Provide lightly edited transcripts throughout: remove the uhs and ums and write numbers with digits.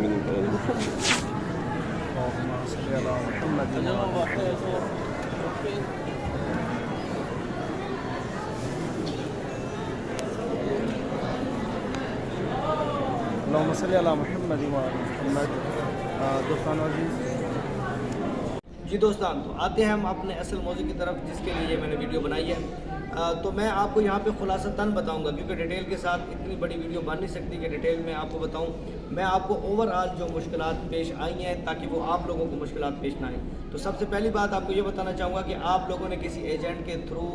وعلى محمد، اللهم صل على محمد اللهم صل على محمد وعلى محمد۔ دوستان عزیز، جی دوستان، تو آتے ہیں ہم اپنے اصل موضوع کی طرف جس کے لیے میں نے ویڈیو بنائی ہے۔ تو میں آپ کو یہاں پہ خلاصتاً بتاؤں گا، کیونکہ ڈیٹیل کے ساتھ اتنی بڑی ویڈیو بن نہیں سکتی کہ ڈیٹیل میں آپ کو بتاؤں۔ میں آپ کو اوور آل جو مشکلات پیش آئی ہیں تاکہ وہ آپ لوگوں کو مشکلات پیش نہ آئیں۔ تو سب سے پہلی بات آپ کو یہ بتانا چاہوں گا کہ آپ لوگوں نے کسی ایجنٹ کے تھرو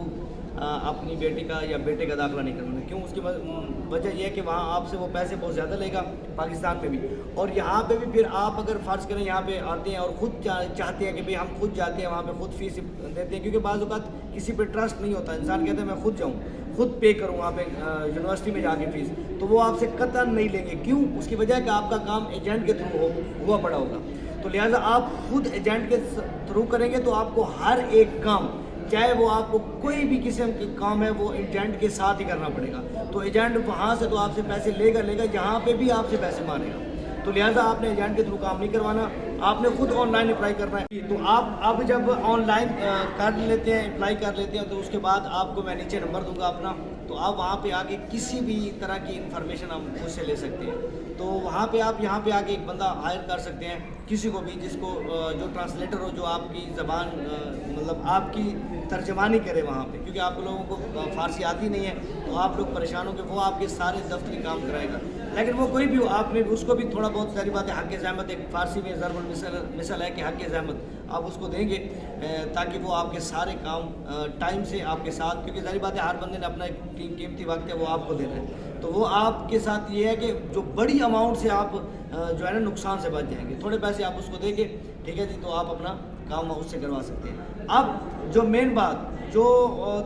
اپنی بیٹی کا یا بیٹے کا داخلہ نہیں کرنا۔ کیوں؟ اس کی وجہ یہ ہے کہ وہاں آپ سے وہ پیسے بہت زیادہ لے گا، پاکستان میں بھی، اور یہاں پہ بھی پھر آپ اگر فرض کریں یہاں پہ آتے ہیں اور خود چاہتے ہیں کہ بھئی ہم خود جاتے ہیں وہاں پہ خود فیس دیتے ہیں، کیونکہ بعض اوقات کسی پہ ٹرسٹ نہیں ہوتا، انسان کہتا ہے میں خود جاؤں، خود پے کروں وہاں پہ یونیورسٹی میں جا کے فیس، تو وہ آپ سے قطعاً نہیں لیں گے. کیوں؟ اس کی وجہ ہے کہ آپ کا کام ایجنٹ کے تھرو ہوا پڑا ہوگا. تو لہٰذا آپ خود ایجنٹ کے تھرو کریں گے تو آپ کو ہر ایک کام، چاہے وہ آپ کو کوئی بھی قسم کے کام ہے، وہ ایجنٹ کے ساتھ ہی کرنا پڑے گا. تو ایجنٹ وہاں سے تو آپ سے پیسے لے گا یہاں پہ بھی آپ سے پیسے مارے گا. تو لہٰذا آپ نے ایجنٹ کے تھرو کام نہیں کروانا، آپ نے خود آن لائن اپلائی کرنا ہے. تو آپ جب آن لائن کر لیتے ہیں، اپلائی کر لیتے ہیں، تو اس کے بعد آپ کو میں نیچے نمبر دوں گا اپنا، تو آپ وہاں پہ آ کے کسی بھی طرح کی انفارمیشن آپ مجھ سے لے سکتے ہیں. تو وہاں پہ آپ یہاں پہ آ کے ایک بندہ ہائر کر سکتے ہیں، کسی کو بھی جس کو جو ٹرانسلیٹر ہو، جو آپ کی زبان مطلب آپ کی ترجمانی کرے وہاں پہ، کیونکہ آپ لوگوں کو فارسی آتی نہیں ہے تو آپ لوگ پریشان ہوں گے. وہ آپ کے سارے دفتری کام کرائے گا. لیکن وہ کوئی بھی ہو، آپ نے اس کو بھی تھوڑا بہت ظاہری بات ہے حق زحمت، ایک فارسی میں ضرب المثل ہے کہ حق زحمت آپ اس کو دیں گے تاکہ وہ آپ کے سارے کام ٹائم سے آپ کے ساتھ، کیونکہ ظاہری بات ہے ہر بندے نے اپنا ایک قیمتی وقت ہے وہ آپ کو دینا ہے. تو وہ آپ کے ساتھ یہ ہے کہ جو بڑی اماؤنٹ سے آپ جو ہے نا نقصان سے بچ جائیں گے. تھوڑے پیسے آپ اس کو دیں گے، ٹھیک ہے جی، تو آپ اپنا کام اس سے کروا سکتے ہیں. اب جو مین بات جو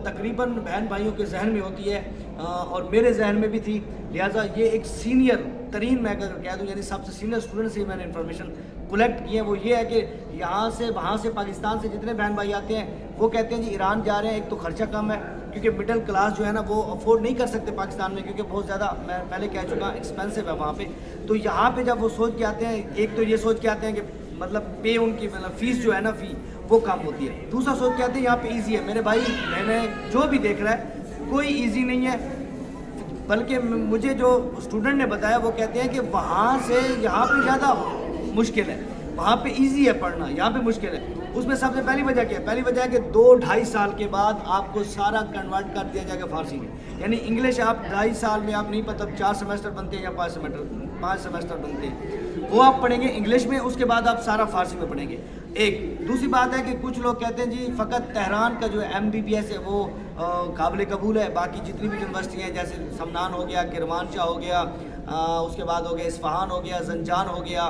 تقریباً بہن بھائیوں کے ذہن میں ہوتی ہے اور میرے ذہن میں بھی تھی، لہٰذا یہ ایک سینئر ترین میں اگر کہہ دوں، یعنی سب سے سینئر اسٹوڈنٹ سے میں نے انفارمیشن کلیکٹ کی ہے، وہ یہ ہے کہ یہاں سے وہاں سے پاکستان سے جتنے بہن بھائی آتے ہیں وہ کہتے ہیں جی ایران جا رہے ہیں. ایک تو خرچہ کم ہے، کیونکہ مڈل کلاس جو ہے نا وہ افورڈ نہیں کر سکتے پاکستان میں، کیونکہ بہت زیادہ میں پہلے کہہ چکا ایکسپینسو ہے وہاں پہ. تو یہاں پہ جب وہ سوچ کے آتے ہیں، ایک تو یہ سوچ کے آتے ہیں کہ مطلب پے ان کی مطلب فیس جو ہے نا فی وہ کم ہوتی ہے. دوسرا سوچ کے آتے ہیں یہاں پہ ایزی ہے. میرے بھائی میں نے جو بھی دیکھ رہا ہے کوئی ایزی نہیں ہے، بلکہ مجھے جو اسٹوڈنٹ نے بتایا وہ کہتے ہیں کہ وہاں سے یہاں پہ زیادہ مشکل ہے، وہاں پہ ایزی ہے پڑھنا، یہاں پہ مشکل ہے. اس میں سب سے پہلی وجہ کیا ہے؟ پہلی وجہ ہے کہ 2-2.5 سال کے بعد آپ کو سارا کنورٹ کر دیا جائے گا فارسی میں. یعنی انگلش آپ 2.5 سال میں آپ نہیں پتہ 4 سیمسٹر بنتے ہیں یا 5 سیمسٹر بنتے ہیں، وہ آپ پڑھیں گے انگلش میں، اس کے بعد آپ سارا فارسی میں پڑھیں گے. ایک دوسری بات ہے کہ کچھ لوگ کہتے ہیں جی فقط تہران کا جو MBBS ہے وہ قابل قبول ہے، باقی جتنی بھی یونیورسٹی ہیں جیسے سمنان ہو گیا، کرمانشاہ ہو گیا، اس کے بعد ہو گیا اصفہان ہو گیا، زنجان ہو گیا،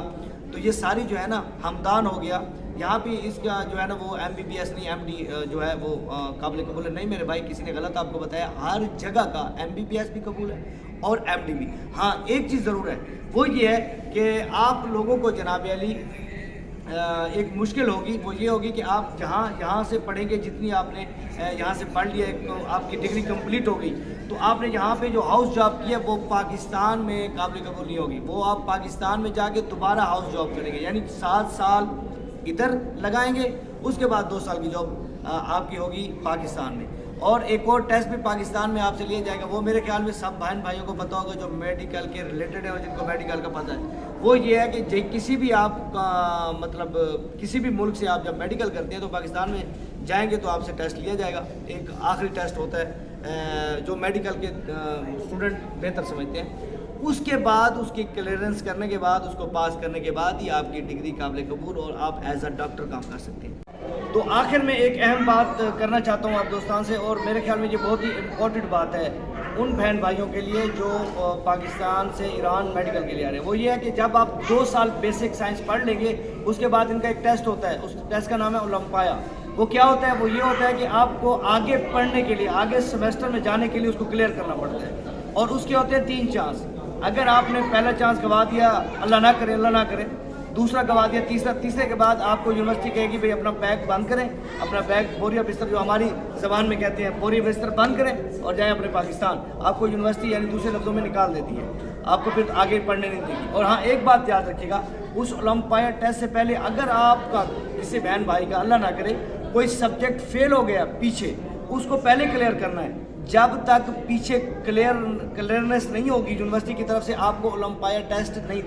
تو یہ ساری جو ہے نا ہمدان ہو گیا، یہاں بھی اس کا جو ہے نا وہ MBBS نہیں MD جو ہے وہ قابل قبول ہے. نہیں میرے بھائی، کسی نے غلط آپ کو بتایا، ہر جگہ کا MBBS بھی قبول ہے اور MD بھی. ہاں ایک چیز ضرور ہے، وہ یہ ہے کہ آپ لوگوں کو جناب علی ایک مشکل ہوگی، وہ یہ ہوگی کہ آپ یہاں سے پڑھیں گے، جتنی آپ نے یہاں سے پڑھ لیا ہے، آپ کی ڈگری کمپلیٹ ہوگی، تو آپ نے یہاں پہ جو ہاؤس جاب کی ہے وہ پاکستان میں قابل قبول نہیں ہوگی. وہ آپ پاکستان میں جا کے دوبارہ ہاؤس جاب کریں گے، یعنی 7 سال ادھر لگائیں گے، اس کے بعد 2 سال کی جاب آپ کی ہوگی پاکستان میں. اور ایک اور ٹیسٹ بھی پاکستان میں آپ سے لیا جائے گا، وہ میرے خیال میں سب بہن بھائیوں کو پتہ ہوگا جو میڈیکل کے ریلیٹڈ ہے اور جن کو میڈیکل کا پتہ ہے. وہ یہ ہے کہ کسی بھی آپ کا مطلب کسی بھی ملک سے آپ جب میڈیکل کرتے ہیں تو پاکستان میں جائیں گے تو آپ سے ٹیسٹ لیا جائے گا. ایک آخری ٹیسٹ ہوتا ہے جو میڈیکل کے اسٹوڈنٹ بہتر سمجھتے ہیں. اس کے بعد اس کی کلیئرنس کرنے کے بعد، اس کو پاس کرنے کے بعد ہی آپ کی ڈگری قابل قبول اور آپ ایز اے ڈاکٹر کام کر سکتے ہیں. تو آخر میں ایک اہم بات کرنا چاہتا ہوں آپ دوستان سے، اور میرے خیال میں یہ بہت ہی امپورٹنٹ بات ہے ان بہن بھائیوں کے لیے جو پاکستان سے ایران میڈیکل کے لیے آ رہے ہیں. وہ یہ ہے کہ جب آپ 2 سال بیسک سائنس پڑھ لیں گے، اس کے بعد ان کا ایک ٹیسٹ ہوتا ہے، اس ٹیسٹ کا نام ہے اولمپایا. وہ کیا ہوتا ہے؟ وہ یہ ہوتا ہے کہ آپ کو آگے پڑھنے کے لیے، آگے سیمسٹر میں جانے کے لیے اس کو کلیئر کرنا پڑتا ہے. اور اس کے ہوتے ہیں 3 چانس. اگر آپ نے پہلا چانس گوا دیا، اللہ نہ کرے، دوسرا گوا دیا، تیسرے کے بعد آپ کو یونیورسٹی کہے گی بھئی اپنا بیگ بند کریں، اپنا بیگ بوریا بستر جو ہماری زبان میں کہتے ہیں بوریا بستر بند کریں اور جائیں اپنے پاکستان. آپ کو یونیورسٹی یعنی دوسرے لفظوں میں نکال دیتی ہے، آپ کو پھر آگے پڑھنے نہیں دے گی. اور ہاں ایک بات یاد رکھیے گا، اس اولمپایا ٹیسٹ سے پہلے اگر آپ کا کسی بہن بھائی کا اللہ نہ کرے کوئی سبجیکٹ فیل ہو گیا پیچھے، اس کو پہلے کلیئر کرنا ہے. جب تک پیچھے کلیئرنس نہیں ہوگی یونیورسٹی کی طرف سے، آپ کو اولمپایا ٹیسٹ نہیں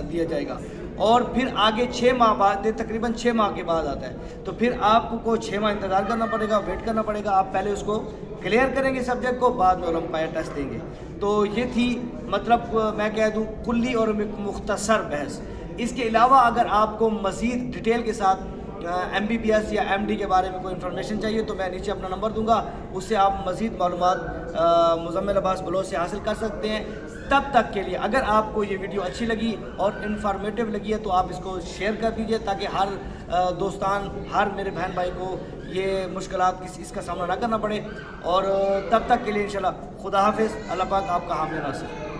دیا جائے گا. اور پھر آگے 6 ماہ بعد، تقریباً 6 ماہ کے بعد آتا ہے، تو پھر آپ کو 6 ماہ انتظار کرنا پڑے گا، ویٹ کرنا پڑے گا. آپ پہلے اس کو کلیئر کریں گے سبجیکٹ کو، بعد میں اولمپایا ٹیسٹ دیں گے. تو یہ تھی مطلب میں کہہ دوں کلی اور مختصر بحث. اس کے علاوہ اگر آپ کو مزید ڈیٹیل کے ساتھ MBBS یا MD کے بارے میں کوئی انفارمیشن چاہیے تو میں نیچے اپنا نمبر دوں گا، اس سے آپ مزید معلومات مزمل عباس بلوچ سے حاصل کر سکتے ہیں. تب تک کے لیے اگر آپ کو یہ ویڈیو اچھی لگی اور انفارمیٹیو لگی ہے تو آپ اس کو شیئر کر دیجئے تاکہ ہر دوستان، ہر میرے بہن بھائی کو یہ مشکلات اس کا سامنا نہ کرنا پڑے. اور تب تک کے لیے انشاءاللہ خدا حافظ. اللہ پاک آپ کا حامی ناصر.